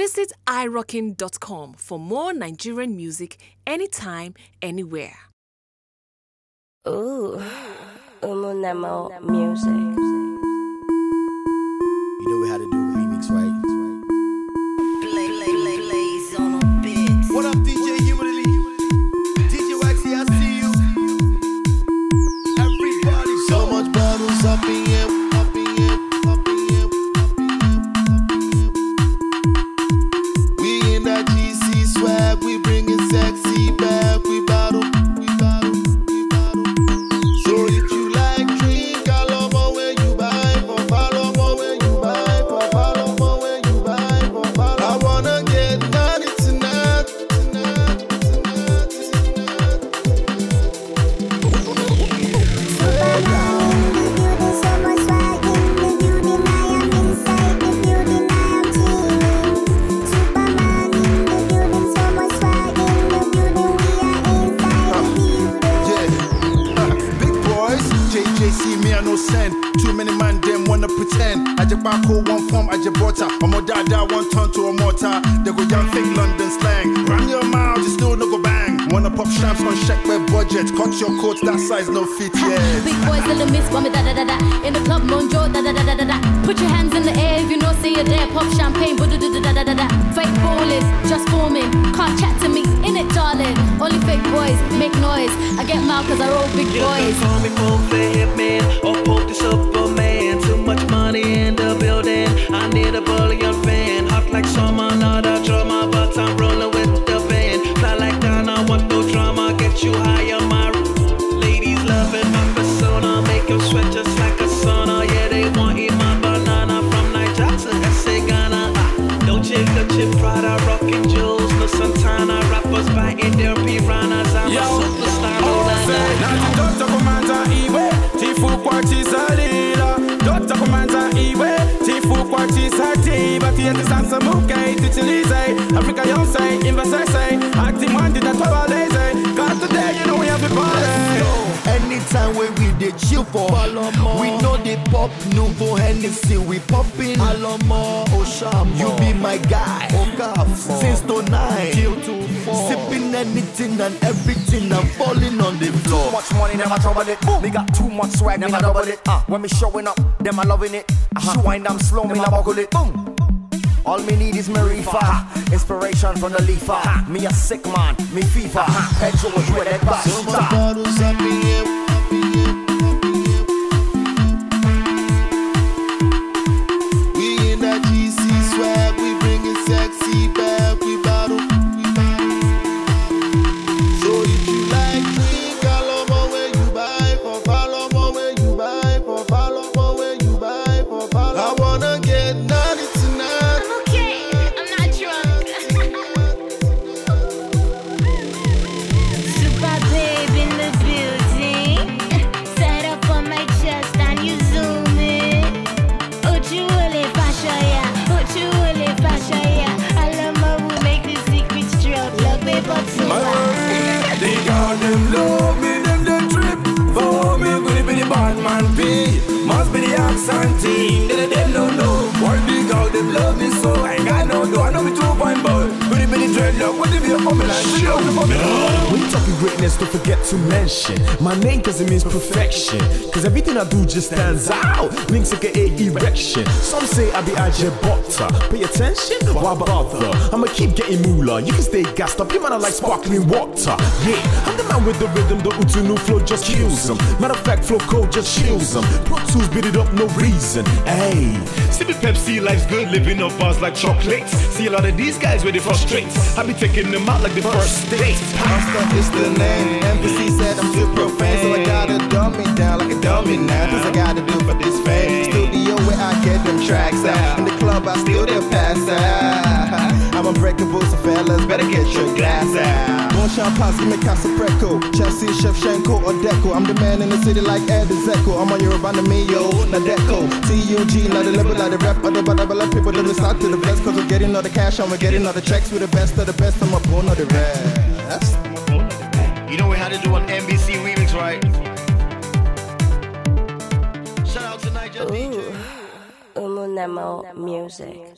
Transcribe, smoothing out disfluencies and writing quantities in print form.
Visit irockin.com for more Nigerian music anytime, anywhere. Ooh, Umunemo music. You know how to do a remix, right? Lays on a bit. What up, DJ Humidity? DJ Waxy, I see you. Everybody, so much bottles up in here, up in here, up in here, up in here, up in here. We in that GC swag, we bringing sexy back. We bottle, we bottle, we bottle. So if you like drink, follow more where you buy for, follow more where you buy for, follow more where you buy for, follow. I wanna get naughty tonight, tonight, tonight, tonight. See me, I no send. Too many man, them wanna pretend. I just back one form, I just bought her. I'm a dada, one turn to a mortar. They go young thing, London slang. Run your mouth, you still no go bang. Wanna pop shamps on check web budget. Cut your coat, that size no fit yet. Big boys in the mist, want me da da da da. In the club, Monjo, da da da da da da. Put your hands in the air if you know, say you're there. Pop champagne, da da da da da da. Fake ballers, just forming. Can't chat to me, in it, darling. Only fake boys, make noise. I get mad cause I roll big boys. Call me Pope the Hitman or Pope the Superman. Too much money in the building. I need a bullion fan. Hot like summer, not a drama, but I'm rolling with the band. Fly like Donna, want no drama. Get you higher, my ladies loving my persona. Make them sweat just like a sauna. Yeah, they want eat my banana from Niger to S.A. Ghana. Dolce, Prada, rockin' jewels, no Santana. Rappers biting their piranhas. I'm a superstar. Dr. Commander Iwe, Tifu Kwachizalila. Dr. Commander Iwe, Tifu Kwachizati. But yet it's answer Muke, Tichilize. Africa Yonsei, Invasese. Acting one did that Tobalese. God today, you know we have the party. Anytime when we dey chill for, we know they pop Nouveau Hennessy. We poppin' Alamo, Osham. You be my guy, since 09. Sipping anything and everything and falling on the floor. Too much money, never trouble it. Me got too much swag, never double it. When me showing up, them I loving it. She wind them slow, me not buckle it. Boom. All me need is Marifa, inspiration from the Leafa. Me a sick man, me FIFA. Petrol was with that box. So much bottles up in here, up in here, up in here. We in that GC swag, we bringing sexy back. We bottle, we bottle. So if you like drink, follow more where you buy for, follow more where you buy for, follow more where you buy for, follow. I wanna get naughty tonight. I'm okay, I'm not drunk. Super babe in the building. Set up on my chest and you zoom in. Uchuole fashaya, uchuole fashaya. Alama will make the secrets drop like paper to They got them love me, them trip. For me, could it be the bad man P? Must be the accent team. They don't know. Why big out them love me so? I ain't got no do. I know me 2.0 boy. Could it be the dreadlock? What if you're coming like show? When you talking greatness, don't forget to mention my name cause it means perfection. Cause everything I do just stands out. Links aka erection. Some say I be Ajay Butter. Pay attention? Why bother? I'ma keep getting moolah. You can stay gassed up. You man are like sparkling water. Yeah, I'm the man with the rhythm. The Utunu flow just kills them. Matter of fact, flow code just chills them. Pro Tools beat it up, no reason. Hey, sipping Pepsi, life's good. Living up bars like chocolates. See a lot of these guys where they frustrate. I be taking them out like the first date. Monster is the name. MPC said I'm too profane, so I gotta dumb me down like a dummy now. Cause I gotta do for this fame. Studio where I get them tracks out. In the club I still they pass out. I'm unbreakable, so fellas better get your glass out. Bon Champagne, give me Casa Preco. Chelsea, Shevchenko or Deco. I'm the man in the city like Ed Zeko. I'm on your Urban Mio, Nadeco. TUG, not the level, like the rap, other people to the south to the west. Cause we're getting all the cash and we're getting all the checks. We're the best of the best, I'm a bone of the rest. You know we had to do an NBC remix, right? Shout out to Niger DJ. Umunemo music.